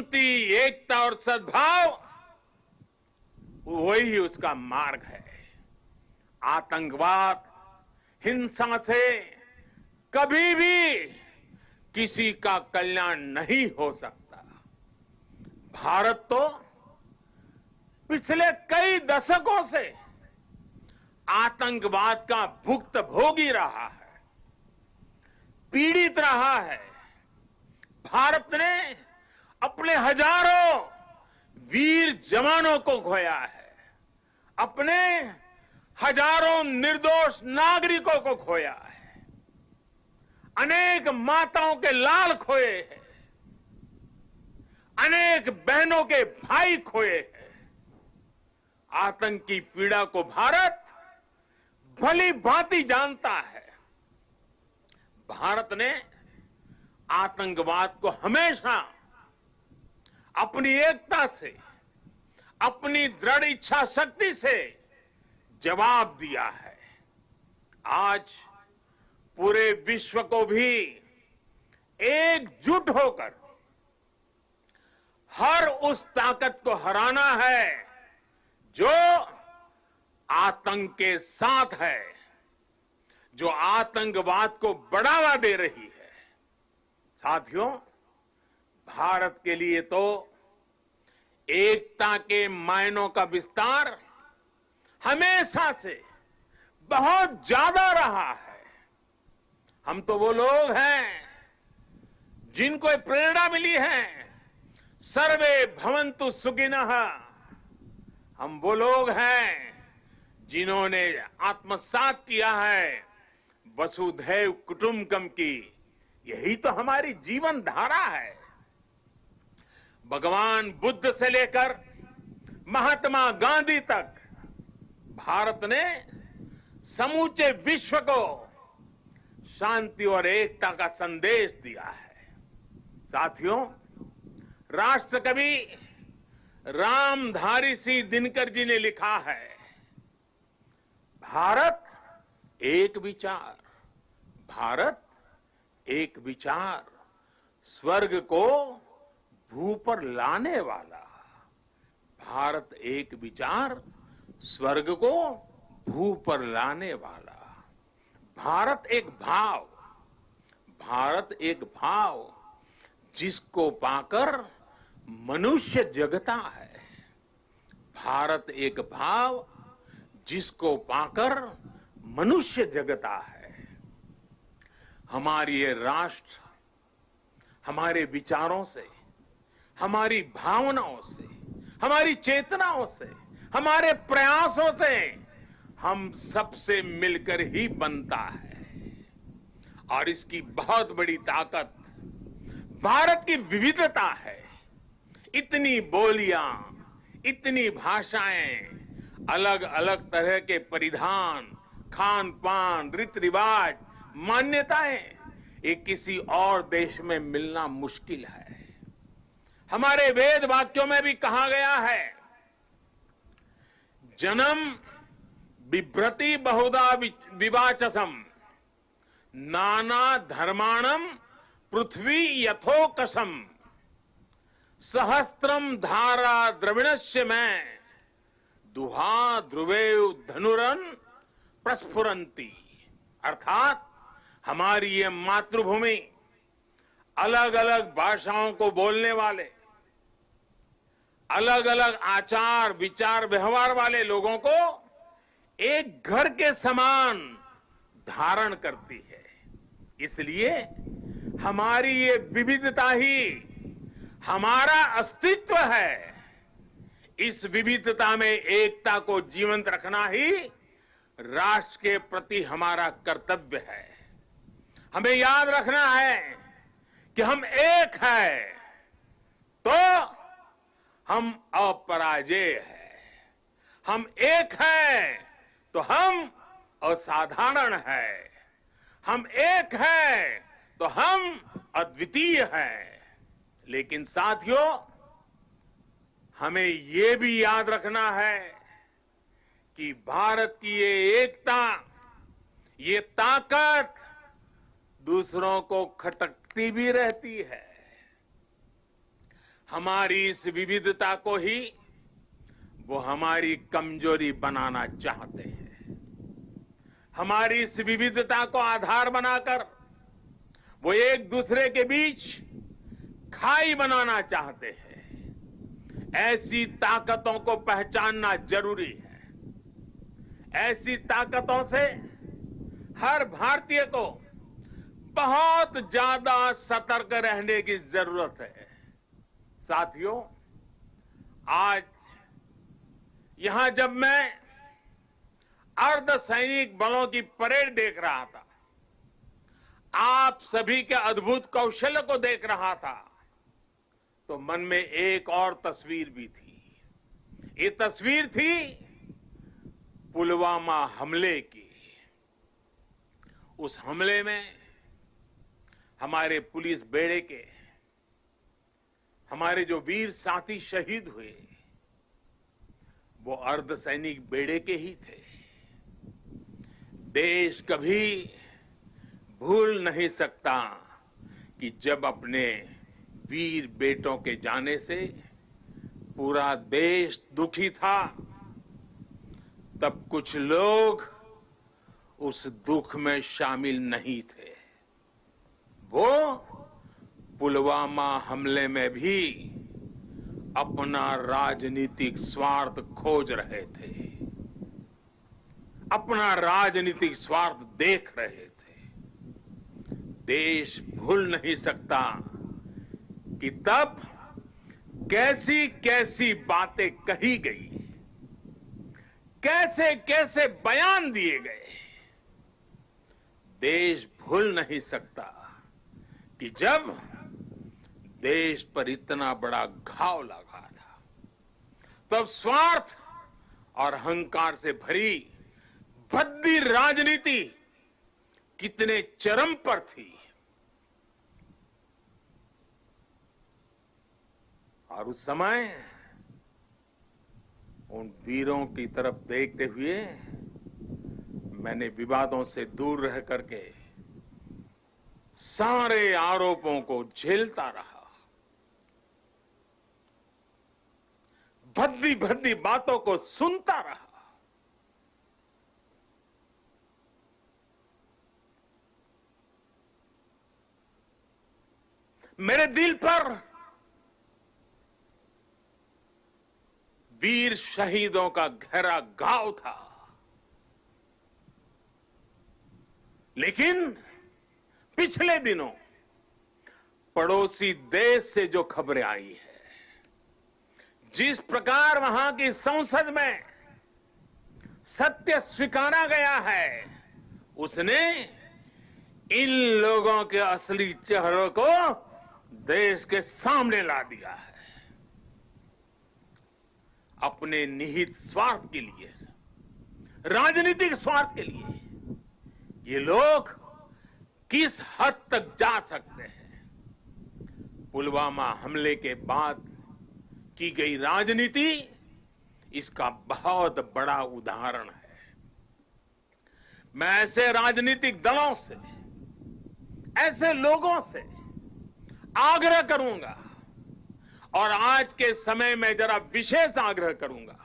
शांति, एकता और सद्भाव वही उसका मार्ग है। आतंकवाद, हिंसा से कभी भी किसी का कल्याण नहीं हो सकता। भारत तो पिछले कई दशकों से आतंकवाद का भुक्तभोगी रहा है, पीड़ित रहा है। भारत ने अपने हजारों वीर जवानों को खोया है, अपने हजारों निर्दोष नागरिकों को खोया है, अनेक माताओं के लाल खोए हैं, अनेक बहनों के भाई खोए हैं। आतंक की पीड़ा को भारत भली भांति जानता है। भारत ने आतंकवाद को हमेशा अपनी एकता से, अपनी दृढ़ इच्छा शक्ति से जवाब दिया है। आज पूरे विश्व को भी एकजुट होकर हर उस ताकत को हराना है जो आतंक के साथ है, जो आतंकवाद को बढ़ावा दे रही है। साथियों, भारत के लिए तो एकता के मायनों का विस्तार हमेशा से बहुत ज्यादा रहा है। हम तो वो लोग हैं जिनको प्रेरणा मिली है, सर्वे भवन्तु सुखिनः। हम वो लोग हैं जिन्होंने आत्मसात किया है वसुधैव कुटुंबकम की। यही तो हमारी जीवन धारा है। भगवान बुद्ध से लेकर महात्मा गांधी तक भारत ने समूचे विश्व को शांति और एकता का संदेश दिया है। साथियों, राष्ट्रकवि रामधारी सिंह दिनकर जी ने लिखा है, भारत एक विचार, भारत एक विचार, स्वर्ग को भू पर लाने वाला। भारत एक विचार, स्वर्ग को भू पर लाने वाला। भारत एक भाव, भारत एक भाव जिसको पाकर मनुष्य जगता है। भारत एक भाव जिसको पाकर मनुष्य जगता है। हमारी ये राष्ट्र हमारे विचारों से, हमारी भावनाओं से, हमारी चेतनाओं से, हमारे प्रयासों से हम सबसे मिलकर ही बनता है। और इसकी बहुत बड़ी ताकत भारत की विविधता है। इतनी बोलियां, इतनी भाषाएं, अलग अलग तरह के परिधान, खान पान, रीति रिवाज, मान्यताएं, ये किसी और देश में मिलना मुश्किल है। हमारे वेद वाक्यों में भी कहा गया है, जन्म बिभ्रति बहुधा विवाचसम, नाना धर्माणम पृथ्वी यथोकसम, सहस्त्रम धारा द्रविणस्य में, दुहा ध्रुवेव धनुरन प्रस्फुरंती। अर्थात हमारी ये मातृभूमि अलग अलग भाषाओं को बोलने वाले, अलग अलग आचार विचार व्यवहार वाले लोगों को एक घर के समान धारण करती है। इसलिए हमारी ये विविधता ही हमारा अस्तित्व है। इस विविधता में एकता को जीवंत रखना ही राष्ट्र के प्रति हमारा कर्तव्य है। हमें याद रखना है कि हम एक हैं तो हम अपराजेय हैं, हम एक हैं तो हम असाधारण हैं, हम एक हैं तो हम अद्वितीय हैं। लेकिन साथियों, हमें ये भी याद रखना है कि भारत की ये एकता, ये ताकत दूसरों को खटकती भी रहती है। हमारी इस विविधता को ही वो हमारी कमजोरी बनाना चाहते हैं। हमारी इस विविधता को आधार बनाकर वो एक दूसरे के बीच खाई बनाना चाहते हैं। ऐसी ताकतों को पहचानना जरूरी है। ऐसी ताकतों से हर भारतीय को बहुत ज्यादा सतर्क रहने की जरूरत है। साथियों, आज यहां जब मैं अर्धसैनिक बलों की परेड देख रहा था, आप सभी के अद्भुत कौशल को देख रहा था, तो मन में एक और तस्वीर भी थी। ये तस्वीर थी पुलवामा हमले की। उस हमले में हमारे पुलिस बेड़े के हमारे जो वीर साथी शहीद हुए, वो अर्धसैनिक बेड़े के ही थे। देश कभी भूल नहीं सकता कि जब अपने वीर बेटों के जाने से पूरा देश दुखी था, तब कुछ लोग उस दुख में शामिल नहीं थे। वो पुलवामा हमले में भी अपना राजनीतिक स्वार्थ खोज रहे थे, अपना राजनीतिक स्वार्थ देख रहे थे। देश भूल नहीं सकता कि तब कैसी कैसी बातें कही गई, कैसे कैसे बयान दिए गए। देश भूल नहीं सकता कि जब देश पर इतना बड़ा घाव लगा था, तब स्वार्थ और अहंकार से भरी भद्दी राजनीति कितने चरम पर थी। और उस समय उन वीरों की तरफ देखते हुए मैंने विवादों से दूर रह करके सारे आरोपों को झेलता रहा, भद्दी भद्दी बातों को सुनता रहा। मेरे दिल पर वीर शहीदों का गहरा घाव था, लेकिन पिछले दिनों पड़ोसी देश से जो खबरें आई है, जिस प्रकार वहां की संसद में सत्य स्वीकारा गया है, उसने इन लोगों के असली चेहरों को देश के सामने ला दिया है। अपने निहित स्वार्थ के लिए, राजनीतिक स्वार्थ के लिए ये लोग किस हद तक जा सकते हैं। पुलवामा हमले के बाद की गई राजनीति इसका बहुत बड़ा उदाहरण है। मैं ऐसे राजनीतिक दलों से, ऐसे लोगों से आग्रह करूंगा, और आज के समय में जरा विशेष आग्रह करूंगा,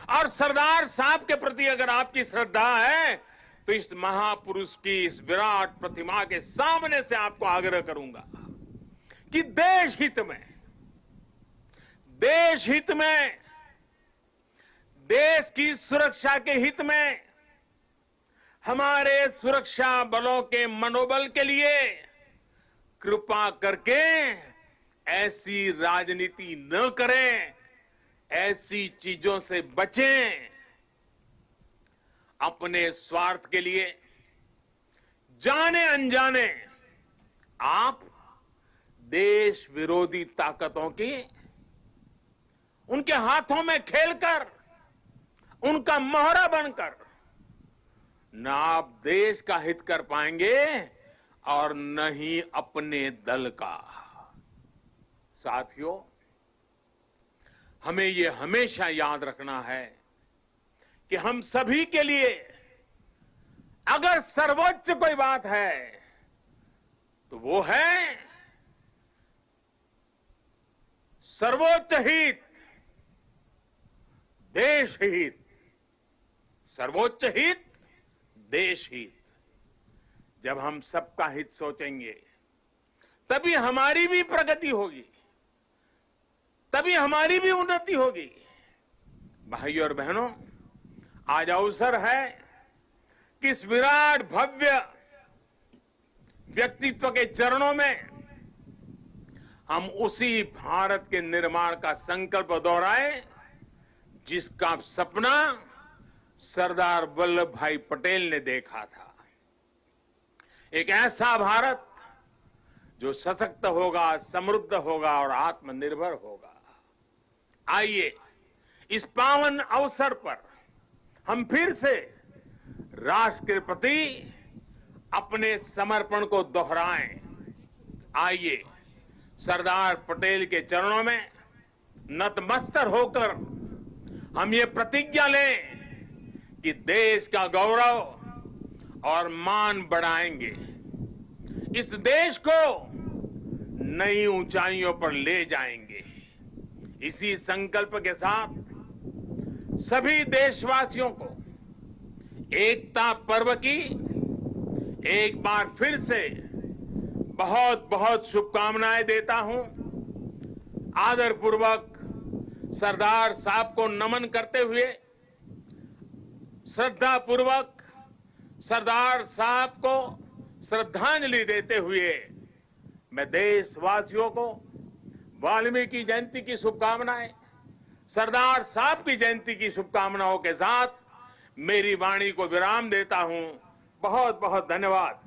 और सरदार साहब के प्रति अगर आपकी श्रद्धा है तो इस महापुरुष की इस विराट प्रतिमा के सामने से आपको आग्रह करूंगा कि देश हित में, देश की सुरक्षा के हित में, हमारे सुरक्षा बलों के मनोबल के लिए कृपा करके ऐसी राजनीति न करें, ऐसी चीजों से बचें। अपने स्वार्थ के लिए जाने अनजाने आप देश विरोधी ताकतों की उनके हाथों में खेलकर, उनका मोहरा बनकर न आप देश का हित कर पाएंगे और न ही अपने दल का। साथियों, हमें ये हमेशा याद रखना है कि हम सभी के लिए अगर सर्वोच्च कोई बात है तो वो है सर्वोच्च हित, देश हित, सर्वोच्च हित, देश हित। जब हम सबका हित सोचेंगे तभी हमारी भी प्रगति होगी, तभी हमारी भी उन्नति होगी। भाइयों और बहनों, आज अवसर है कि इस विराट भव्य व्यक्तित्व के चरणों में हम उसी भारत के निर्माण का संकल्प दोहराएं जिसका सपना सरदार वल्लभ भाई पटेल ने देखा था। एक ऐसा भारत जो सशक्त होगा, समृद्ध होगा और आत्मनिर्भर होगा। आइए इस पावन अवसर पर हम फिर से राष्ट्र के प्रति अपने समर्पण को दोहराएं। आइए सरदार पटेल के चरणों में नतमस्तक होकर हम ये प्रतिज्ञा लें कि देश का गौरव और मान बढ़ाएंगे, इस देश को नई ऊंचाइयों पर ले जाएंगे। इसी संकल्प के साथ सभी देशवासियों को एकता पर्व की एक बार फिर से बहुत बहुत शुभकामनाएं देता हूं। आदरपूर्वक सरदार साहब को नमन करते हुए, श्रद्धापूर्वक सरदार साहब को श्रद्धांजलि देते हुए मैं देशवासियों को वाल्मीकि जयंती की शुभकामनाएं, सरदार साहब की जयंती की शुभकामनाओं के साथ मेरी वाणी को विराम देता हूं। बहुत बहुत धन्यवाद।